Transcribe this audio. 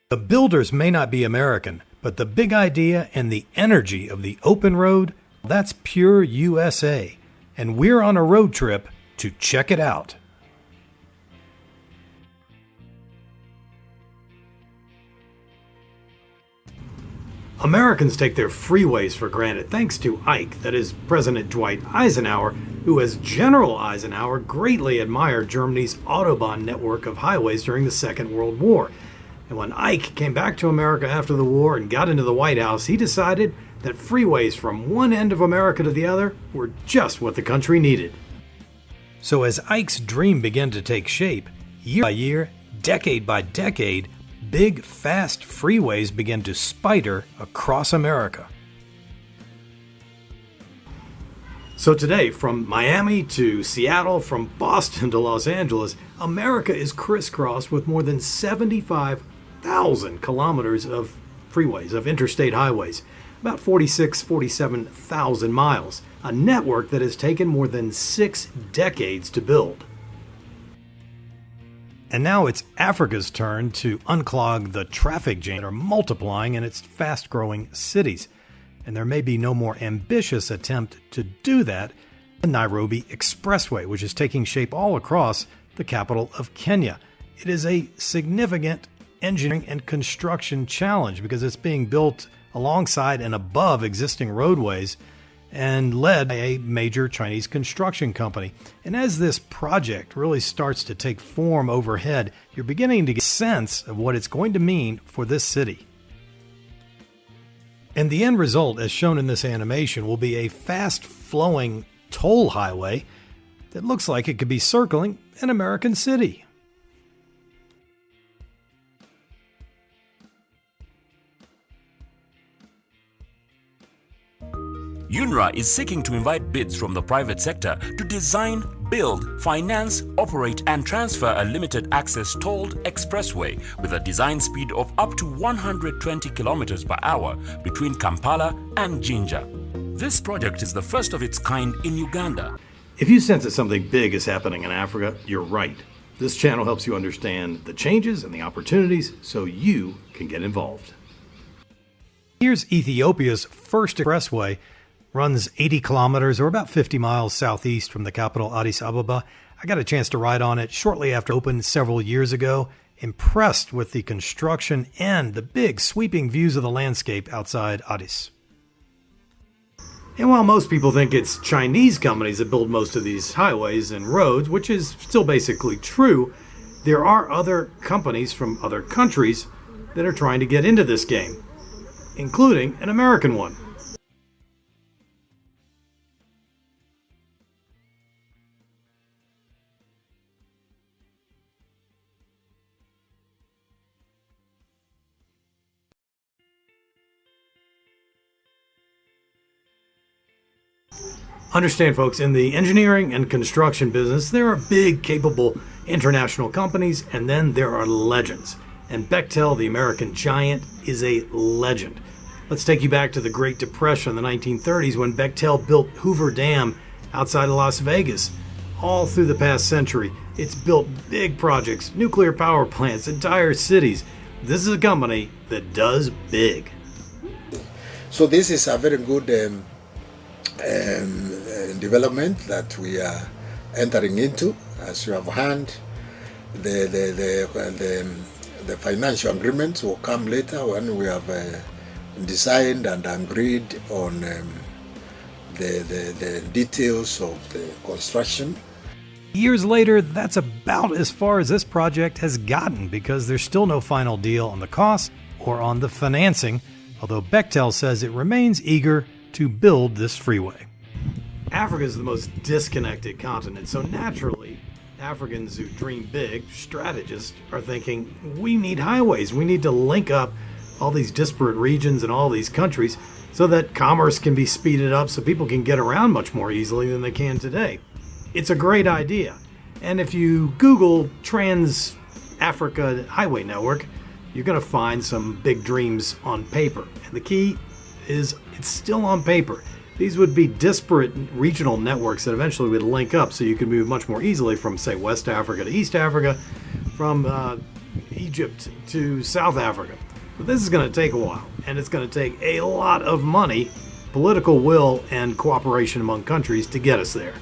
The builders may not be American, but the big idea and the energy of the open road, that's pure USA. And we're on a road trip to check it out. Americans take their freeways for granted thanks to Ike, that is President Dwight Eisenhower, who as General Eisenhower greatly admired Germany's Autobahn network of highways during the Second World War. And when Ike came back to America after the war and got into the White House, he decided that freeways from one end of America to the other were just what the country needed. So as Ike's dream began to take shape, year by year, decade by decade, big, fast freeways began to spider across America. So today, from Miami to Seattle, from Boston to Los Angeles, America is crisscrossed with more than 75,000 kilometers of freeways, of interstate highways, about 47,000 miles, a network that has taken more than 6 decades to build. And now it's Africa's turn to unclog the traffic jam that are multiplying in its fast-growing cities. And there may be no more ambitious attempt to do that than the Nairobi Expressway, which is taking shape all across the capital of Kenya. It is a significant engineering and construction challenge because it's being built alongside and above existing roadways and led by a major Chinese construction company. And as this project really starts to take form overhead, you're beginning to get a sense of what it's going to mean for this city. And the end result, as shown in this animation, will be a fast-flowing toll highway that looks like it could be circling an American city. UNRWA is seeking to invite bids from the private sector to design, build, finance, operate and transfer a limited access tolled expressway with a design speed of up to 120 kilometers per hour between Kampala and Jinja. This project is the first of its kind in Uganda. If you sense that something big is happening in Africa, you're right. This channel helps you understand the changes and the opportunities so you can get involved. Here's Ethiopia's first expressway. Runs 80 kilometers or about 50 miles southeast from the capital Addis Ababa. I got a chance to ride on it shortly after it opened several years ago. Impressed with the construction and the big sweeping views of the landscape outside Addis. And while most people think it's Chinese companies that build most of these highways and roads, which is still basically true, there are other companies from other countries that are trying to get into this game, including an American one. Understand, folks, in the engineering and construction business, there are big, capable international companies, and then there are legends. And Bechtel, the American giant, is a legend. Let's take you back to the Great Depression in the 1930s when Bechtel built Hoover Dam outside of Las Vegas. All through the past century, it's built big projects, nuclear power plants, entire cities. This is a company that does big. So this is a very good development that we are entering into. As you have heard, the financial agreements will come later when we have designed and agreed on the details of the construction. Years later, that's about as far as this project has gotten because there's still no final deal on the cost or on the financing, although Bechtel says it remains eager to build this freeway. Africa is the most disconnected continent, so naturally, Africans who dream big, strategists, are thinking, we need highways. We need to link up all these disparate regions and all these countries so that commerce can be speeded up so people can get around much more easily than they can today. It's a great idea. And if you Google Trans-Africa Highway Network, you're going to find some big dreams on paper. And the key is it's still on paper. These would be disparate regional networks that eventually would link up so you could move much more easily from, say, West Africa to East Africa, from Egypt to South Africa. But this is going to take a while, and it's going to take a lot of money, political will, and cooperation among countries to get us there.